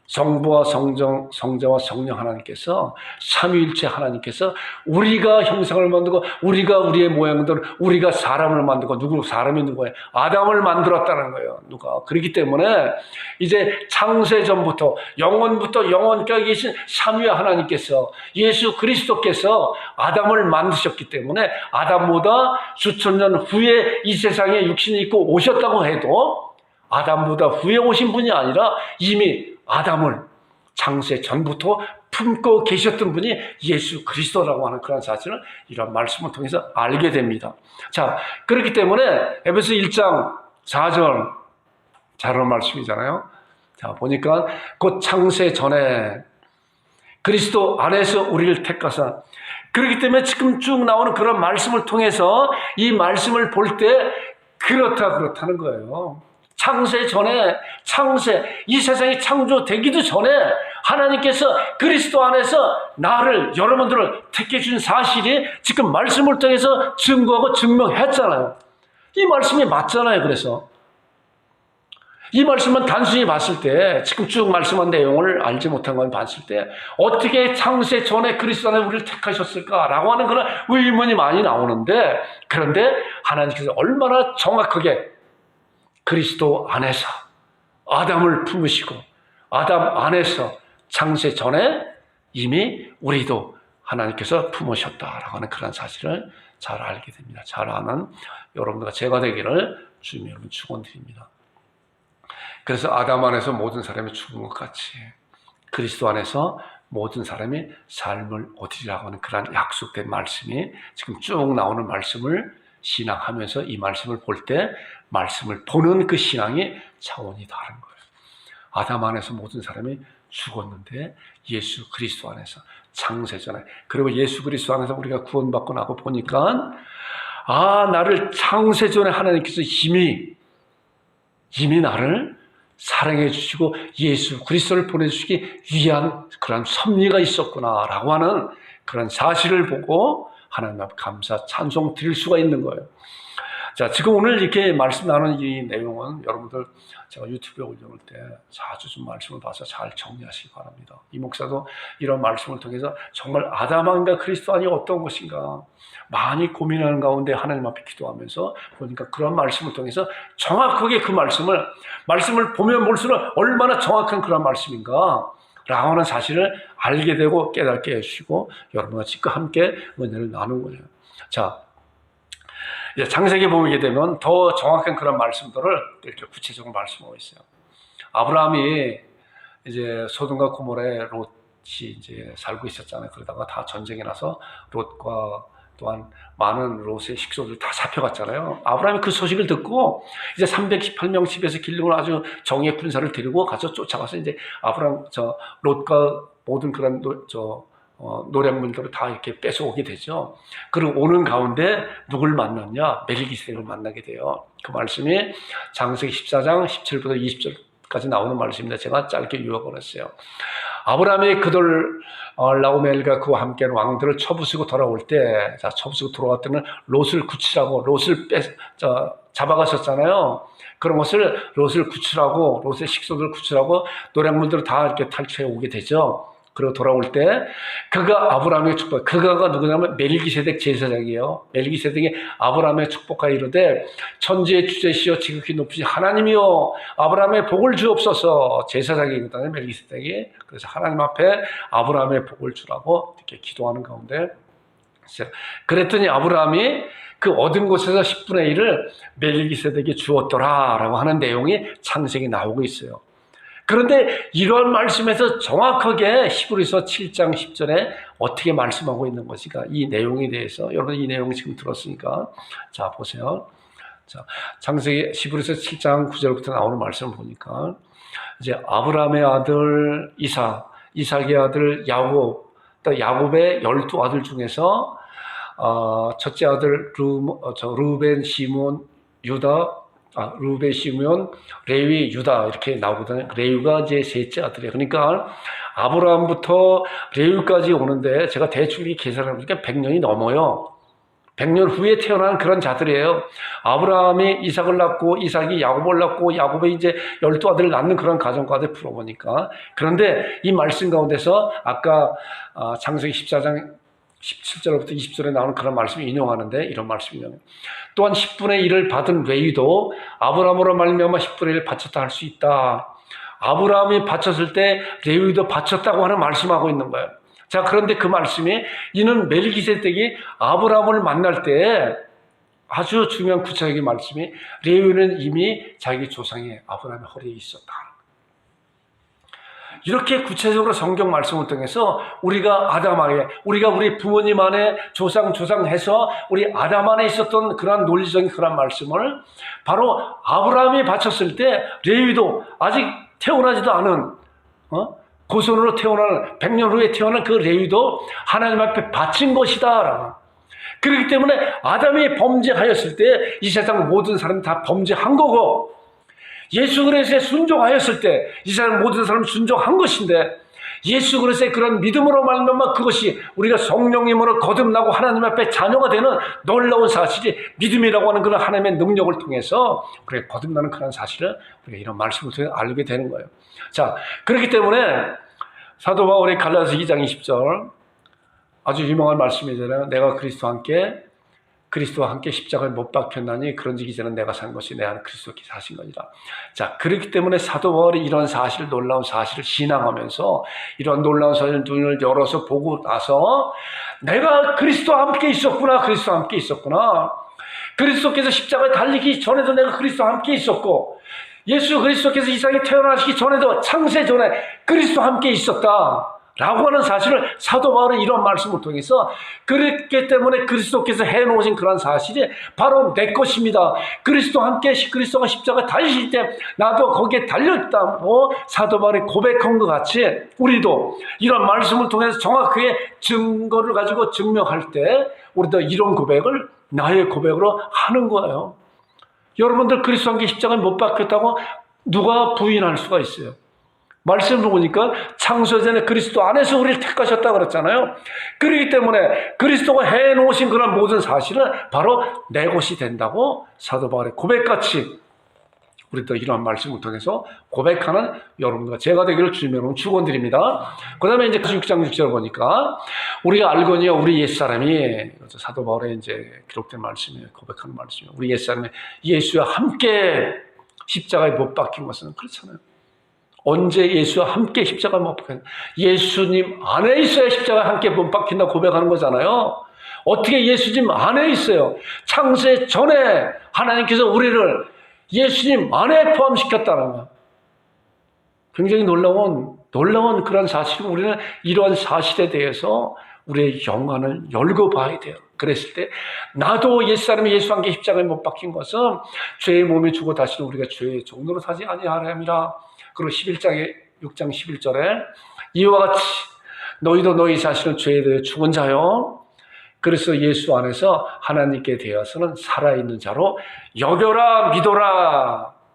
성부와 성자와 성령 하나님께서 삼위일체 하나님께서 우리가 형상을 만들고 우리가 우리의 모양대로 우리가 사람을 만들고 사람이 누구예요? 아담을 만들었다는 거예요. 누가? 그렇기 때문에 이제 창세 전부터 영원부터 영원까지 계신 삼위 하나님께서 예수 그리스도께서 아담을 만드셨기 때문에 아담보다 수천 년 후에 이 세상에 육신이 있고 오셨다고 해도 아담보다 후에 오신 분이 아니라 이미 아담을 창세 전부터 품고 계셨던 분이 예수 그리스도라고 하는 그런 사실을 이런 말씀을 통해서 알게 됩니다. 자, 그렇기 때문에 에베소 1장 4절 잘하는 말씀이잖아요. 자, 보니까 곧 창세 전에 그리스도 안에서 우리를 택하사, 그렇기 때문에 지금 쭉 나오는 그런 말씀을 통해서 이 말씀을 볼 때 그렇다는 거예요. 창세 전에, 이 세상이 창조되기도 전에 하나님께서 그리스도 안에서 나를, 여러분들을 택해 준 사실이 지금 말씀을 통해서 증거하고 증명했잖아요. 이 말씀이 맞잖아요. 그래서 이 말씀은 단순히 봤을 때, 지금 쭉 말씀한 내용을 알지 못한 건 봤을 때 어떻게 창세 전에 그리스도 안에 우리를 택하셨을까라고 하는 그런 의문이 많이 나오는데, 그런데 하나님께서 얼마나 정확하게 그리스도 안에서 아담을 품으시고 아담 안에서 창세 전에 이미 우리도 하나님께서 품으셨다라고 하는 그런 사실을 잘 알게 됩니다. 잘 아는 여러분들과 제가 되기를 주님 여러분 축원드립니다. 그래서 아담 안에서 모든 사람이 죽은 것 같이 그리스도 안에서 모든 사람이 삶을 얻으리라고 하는 그런 약속된 말씀이 지금 쭉 나오는 말씀을 신앙하면서 이 말씀을 볼 때 말씀을 보는 그 신앙이 차원이 다른 거예요. 아담 안에서 모든 사람이 죽었는데 예수 그리스도 안에서 창세전에, 그리고 예수 그리스도 안에서 우리가 구원받고 나고 보니까 나를 창세전에 하나님께서 이미 나를 사랑해 주시고 예수 그리스도를 보내주시기 위한 그런 섭리가 있었구나라고 하는 그런 사실을 보고 하나님 앞에 감사 찬송 드릴 수가 있는 거예요. 자, 지금 오늘 이렇게 말씀 나누는 이 내용은 여러분들 제가 유튜브에 올려놓을 때 자주 좀 말씀을 봐서 잘 정리하시기 바랍니다. 이 목사도 이런 말씀을 통해서 정말 아담과 그리스도 안이 어떤 것인가 많이 고민하는 가운데 하나님 앞에 기도하면서 보니까 그런 말씀을 통해서 정확하게 그 말씀을 보면 볼수록 얼마나 정확한 그런 말씀인가 라고 하는 사실을 알게 되고 깨닫게 해주시고 여러분과 지금 함께 은혜를 나누는 거예요. 자, 이제 창세기 보게 되면 더 정확한 그런 말씀들을 이렇게 구체적으로 말씀하고 있어요. 아브라함이 이제 소돔과 고모라에 롯이 이제 살고 있었잖아요. 그러다가 다 전쟁이 나서 롯과 또한 많은 롯의 식소들 다 잡혀갔잖아요. 아브라함이 그 소식을 듣고 이제 318명 집에서 기르고 아주 정예 군사를 데리고 가서 쫓아가서 이제 롯과 모든 그런 노략물들을 다 이렇게 뺏어오게 되죠. 그리고 오는 가운데 누굴 만났냐? 멜기세덱을 만나게 돼요. 그 말씀이 창세기 14장 17부터 20절까지 나오는 말씀입니다. 제가 짧게 요약을 했어요. 아브라함이 그들 라오멜과 그와 함께한 왕들을 쳐부수고 돌아올 때, 쳐부수고 돌아올 때는 롯을 구출하고 롯을 잡아갔었잖아요. 그런 것을 롯을 구출하고 롯의 식소들을 구출하고 노략물들을 다 이렇게 탈취해 오게 되죠. 그리고 돌아올 때 그가 아브라함의 축복, 그가가 누구냐면 멜기세덱 제사장이에요. 멜기세덱이 아브라함의 축복하여 이르되 천지의 주제시여 지극히 높으신 하나님이여 아브라함의 복을 주옵소서. 제사장이거든요, 멜기세덱이. 그래서 하나님 앞에 아브라함의 복을 주라고 이렇게 기도하는 가운데 그랬더니 아브라함이 그 얻은 곳에서 10분의 1을 멜기세덱이 주었더라라고 하는 내용이 창세기 나오고 있어요. 그런데 이런 말씀에서 정확하게 히브리서 7장 10절에 어떻게 말씀하고 있는 것인가, 이 내용에 대해서 여러분 이 내용 지금 들었으니까 자 보세요. 자, 창세기 히브리서 7장 9절부터 나오는 말씀을 보니까 이제 아브라함의 아들 이삭의 아들 야곱, 또 야곱의 12아들 중에서 첫째 아들 루벤, 시몬, 유다, 루벤, 시므온, 레위, 유다 이렇게 나오거든요. 레위가 이제 셋째 아들이에요. 그러니까 아브라함부터 레위까지 오는데 제가 대충 계산해 보니까 100년이 넘어요. 100년 후에 태어난 그런 자들이에요. 아브라함이 이삭을 낳고 이삭이 야곱을 낳고 야곱이 이제 12아들을 낳는 그런 가정 가운데 풀어보니까, 그런데 이 말씀 가운데서 아까 창세기 14장 17절부터 20절에 나오는 그런 말씀을 인용하는데 이런 말씀이 인용해요. 또한 10분의 1을 받은 레위도 아브라함으로 말미암아 10분의 1을 바쳤다 할 수 있다. 아브라함이 바쳤을 때 레위도 바쳤다고 하는 말씀하고 있는 거예요. 자, 그런데 그 말씀이 이는 멜기세덱이 아브라함을 만날 때 아주 중요한 구체적인 말씀이 레위는 이미 자기 조상의 아브라함의 허리에 있었다. 이렇게 구체적으로 성경 말씀을 통해서 우리가 아담 안에, 우리가 우리 부모님 안에 조상해서 우리 아담 안에 있었던 그러한 논리적인 그런 말씀을 바로 아브라함이 바쳤을 때 레위도 아직 태어나지도 않은 고손으로 태어나는 100년 후에 태어난 그 레위도 하나님 앞에 바친 것이다. 그렇기 때문에 아담이 범죄하였을 때 이 세상 모든 사람이 다 범죄한 거고, 예수 그리스도에 순종하였을 때 이 세상 모든 사람이 순종한 것인데, 예수 그리스도의 그런 믿음으로 말미암아 그것이 우리가 성령님으로 거듭나고 하나님 앞에 자녀가 되는 놀라운 사실이 믿음이라고 하는 그런 하나님의 능력을 통해서 우리가 거듭나는 그런 사실을 우리가 이런 말씀을 통해 알게 되는 거예요. 자, 그렇기 때문에 사도 바울의 갈라디아서 2장 20절 아주 유명한 말씀이잖아요. 내가 그리스도와 함께 십자가에 못 박혔나니 그런즉 이제는 내가 산 것이 내 안에 그리스도께서 하신 것이다. 자, 그렇기 때문에 사도 바울이 이런 사실을, 놀라운 사실을 신앙하면서 이런 놀라운 사실을 눈을 열어서 보고 나서 내가 그리스도와 함께 있었구나, 그리스도와 함께 있었구나. 그리스도께서 십자가에 달리기 전에도 내가 그리스도와 함께 있었고, 예수 그리스도께서 이 세상에 태어나시기 전에도 창세 전에 그리스도와 함께 있었다 라고 하는 사실을 사도 바울은 이런 말씀을 통해서, 그렇기 때문에 그리스도께서 해놓으신 그런 사실이 바로 내 것입니다. 그리스도와 함께 그리스도가 십자가에 달리실 때 나도 거기에 달렸다고 사도 바울이 고백한 것 같이 우리도 이런 말씀을 통해서 정확하게 증거를 가지고 증명할 때 우리도 이런 고백을 나의 고백으로 하는 거예요. 여러분들 그리스도와 함께 십자가에 못 박혔다고 누가 부인할 수가 있어요? 말씀을 보니까 창세전에 그리스도 안에서 우리를 택하셨다고 그랬잖아요. 그렇기 때문에 그리스도가 해놓으신 그런 모든 사실은 바로 내 것이 된다고 사도 바울의 고백같이 우리도 이러한 말씀을 통해서 고백하는 여러분과 제가 되기를 주님의 이름으로 축원드립니다. 그 다음에 이제 6장 6절 보니까 우리가 알거니와 우리 옛사람이, 사도 바울의 이제 기록된 말씀이에요. 고백하는 말씀이에요. 우리 옛사람이 예수와 함께 십자가에 못 박힌 것은 그렇잖아요. 언제 예수와 함께 십자가에 못 박힌, 예수님 안에 있어야 십자가에 함께 못 박힌다 고백하는 거잖아요. 어떻게 예수님 안에 있어요? 창세 전에 하나님께서 우리를 예수님 안에 포함시켰다는 거예요. 굉장히 놀라운 그런 사실을 우리는 이러한 사실에 대해서 우리의 영안을 열고 봐야 돼요. 그랬을 때 나도 옛사람이 예수와 함께 십자가에 못 박힌 것은 죄의 몸에 죽어 다시는 우리가 죄의 종로로 사지 아니하려 함이라. 그리고 6장 11절에 이와 같이 너희도 너희 자신은 죄에 대해 죽은 자요, 그래서 예수 안에서 하나님께 대해서는 살아있는 자로 여겨라.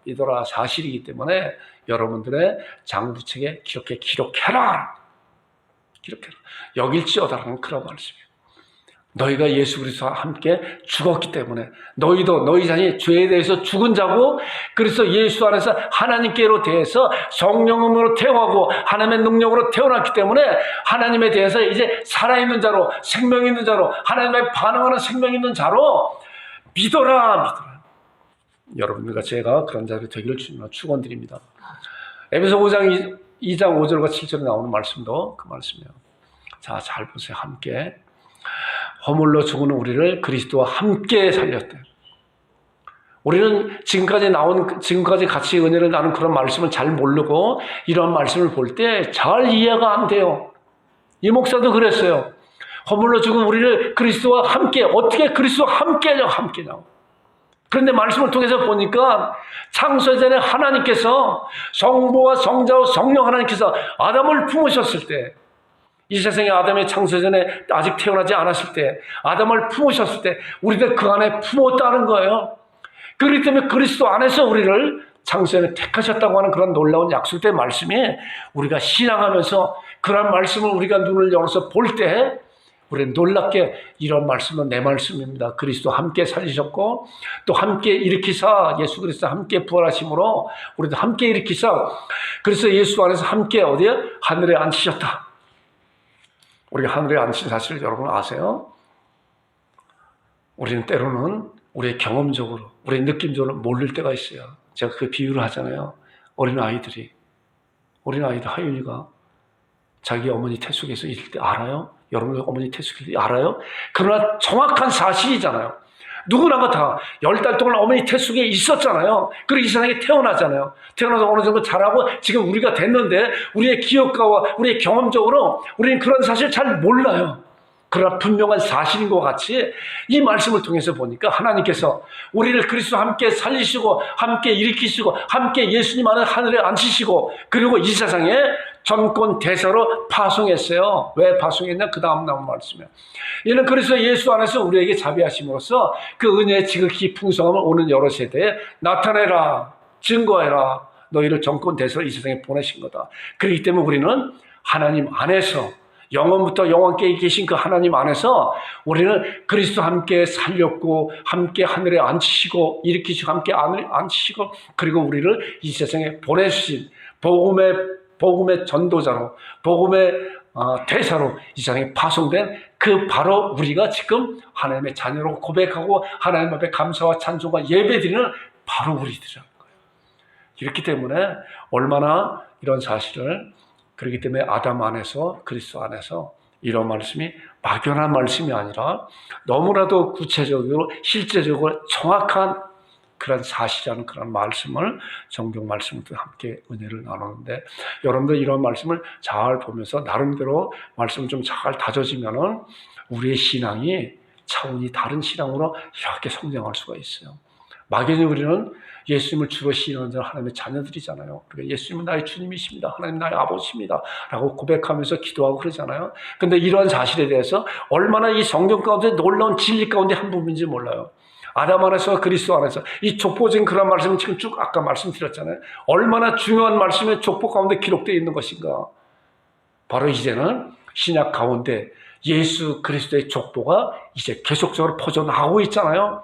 믿어라 사실이기 때문에 여러분들의 장부책에 기록해라. 여길지어다라는 그런 말씀이에요. 너희가 예수 그리스도와 함께 죽었기 때문에 너희도 너희 자신이 죄에 대해서 죽은 자고, 그래서 예수 안에서 하나님께로 대해서 성령으로 태어나고 하나님의 능력으로 태어났기 때문에 하나님에 대해서 이제 살아있는 자로, 생명 있는 자로, 하나님의 반응하는 생명 있는 자로 믿어라. 여러분들과 제가 그런 자들이 되기를 주님으로 축원드립니다. 에베소 5장 2장 5절과 7절에 나오는 말씀도 그 말씀이에요. 자, 잘 보세요. 함께 허물로 죽은 우리를 그리스도와 함께 살렸대. 우리는 지금까지 같이 은혜를 나눈 그런 말씀을 잘 모르고 이런 말씀을 볼 때 잘 이해가 안 돼요. 이 목사도 그랬어요. 허물로 죽은 우리를 그리스도와 함께, 어떻게 그리스도와 함께냐고. 그런데 말씀을 통해서 보니까 창세전에 하나님께서, 성부와 성자와 성령 하나님께서 아담을 품으셨을 때, 이 세상에 아담의 창세전에 아직 태어나지 않았을 때 아담을 품으셨을 때 우리들 그 안에 품었다는 거예요. 그렇기 때문에 그리스도 안에서 우리를 창세전에 택하셨다고 하는 그런 놀라운 약속된 말씀이 우리가 신앙하면서 그런 말씀을 우리가 눈을 열어서 볼 때 우리는 놀랍게 이런 말씀은 내 말씀입니다. 그리스도 함께 살리셨고 또 함께 일으키사 예수 그리스도 함께 부활하심으로 우리도 함께 일으키사 그래서 예수 안에서 함께 어디에? 하늘에 앉히셨다. 우리가 하늘에 앉힌 사실을 여러분 아세요? 우리는 때로는 우리의 경험적으로 우리의 느낌적으로 모를 때가 있어요. 제가 그 비유를 하잖아요. 어린아이들 하윤이가 자기 어머니 태 속에서 있을 때 알아요? 여러분들 어머니 태 속에 알아요? 그러나 정확한 사실이잖아요. 누구나가 다 10달 동안 어머니 태 속에 있었잖아요. 그리고 이 세상에 태어나잖아요. 태어나서 어느 정도 자라고 지금 우리가 됐는데 우리의 기억과 우리의 경험적으로 우리는 그런 사실 잘 몰라요. 그러나 분명한 사실인 것 같이 이 말씀을 통해서 보니까 하나님께서 우리를 그리스도 함께 살리시고 함께 일으키시고 함께 예수님 안에 하늘에 앉히시고 그리고 이 세상에 전권 대사로 파송했어요. 왜 파송했냐? 그 다음 나온 말씀이에요. 이는 그리스도 예수 안에서 우리에게 자비하심으로써 그 은혜의 지극히 풍성함을 오는 여러 세대에 나타내라, 증거해라. 너희를 전권 대사로 이 세상에 보내신 거다. 그렇기 때문에 우리는 하나님 안에서 영원부터 영원께 계신 그 하나님 안에서 우리는 그리스도 함께 살렸고 함께 하늘에 앉히시고 일으키시고 함께 하늘에 앉히시고 그리고 우리를 이 세상에 보내주신 복음의 전도자로 복음의 대사로 이 세상에 파송된 그 바로 우리가 지금 하나님의 자녀로 고백하고 하나님 앞에 감사와 찬송과 예배드리는 바로 우리들이라는 거예요. 이렇기 때문에 얼마나 이런 사실을 그렇기 때문에 아담 안에서 그리스도 안에서 이런 말씀이 막연한 말씀이 아니라 너무나도 구체적으로 실제적으로 정확한 그런 사실이라는 그런 말씀을 성경 말씀과 함께 은혜를 나누는데 여러분들 이런 말씀을 잘 보면서 나름대로 말씀을 좀 잘 다져지면은 우리의 신앙이 차원이 다른 신앙으로 이렇게 성장할 수가 있어요. 막연히 우리는 예수님을 주로 시인하는 하나님의 자녀들이잖아요. 그러니까 예수님은 나의 주님이십니다. 하나님 나의 아버지입니다. 라고 고백하면서 기도하고 그러잖아요. 근데 이러한 사실에 대해서 얼마나 이 성경 가운데 놀라운 진리 가운데 한 부분인지 몰라요. 아담 안에서 그리스도 안에서 이 족보적인 그런 말씀은 지금 쭉 아까 말씀드렸잖아요. 얼마나 중요한 말씀이 족보 가운데 기록되어 있는 것인가. 바로 이제는 신약 가운데 예수 그리스도의 족보가 이제 계속적으로 퍼져나가고 있잖아요.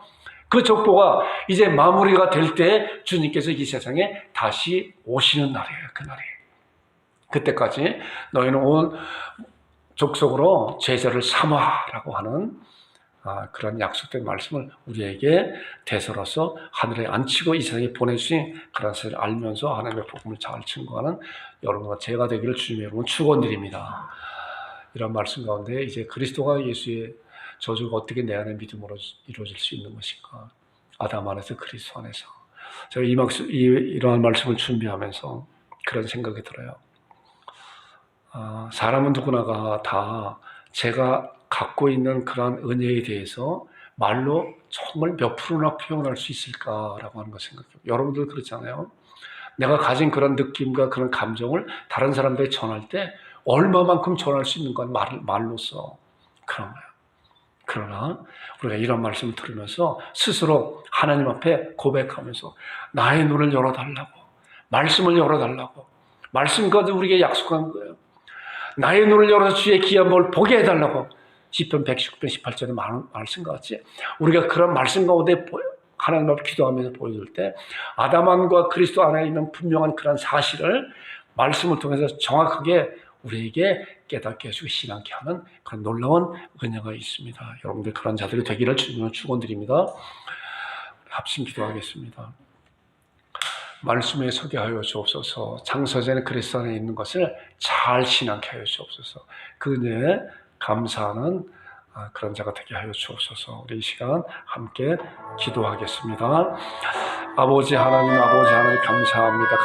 그 족보가 이제 마무리가 될 때 주님께서 이 세상에 다시 오시는 날이에요. 그날이에요. 그때까지 너희는 온 족속으로 제자를 삼아라고 하는 그런 약속된 말씀을 우리에게 대서로서 하늘에 앉히고 이 세상에 보내주신 그런 사실을 알면서 하나님의 복음을 잘 증거하는 여러분과 제가 되기를 주님의 여러분 축원드립니다. 이런 말씀 가운데 이제 그리스도가 예수의 저주가 어떻게 내 안의 믿음으로 이루어질 수 있는 것인가? 아담 안에서 그리스도 안에서. 제가 이러한 말씀을 준비하면서 그런 생각이 들어요. 사람은 누구나가 다 제가 갖고 있는 그런 은혜에 대해서 말로 정말 몇 프로나 표현할 수 있을까라고 하는 걸 생각해요. 여러분들 그렇잖아요. 내가 가진 그런 느낌과 그런 감정을 다른 사람들에게 전할 때 얼마만큼 전할 수 있는 건 말로써 그런 거예요. 그러나 우리가 이런 말씀을 들으면서 스스로 하나님 앞에 고백하면서 나의 눈을 열어달라고 말씀을 열어달라고 말씀과 우리에게 약속한 거예요. 나의 눈을 열어서 주의 귀한 뭘 보게 해달라고 시편 119편 18절의 말씀과 같이 우리가 그런 말씀 가운데 하나님 앞에 기도하면서 보여줄 때 아담과 그리스도 안에 있는 분명한 그런 사실을 말씀을 통해서 정확하게 우리에게 깨닫게 해주고 신앙케 하는 그런 놀라운 은혜가 있습니다. 여러분들 그런 자들이 되기를 주님으로 축원드립니다. 합심 기도하겠습니다. 말씀에 서게 하여 주옵소서. 창세전에 그리스도 안에 있는 것을 잘 신앙케 하여 주옵소서. 그 은혜에 감사하는 그런 자가 되게 하여 주옵소서. 우리 이 시간 함께 기도하겠습니다. 아버지 하나님 감사합니다.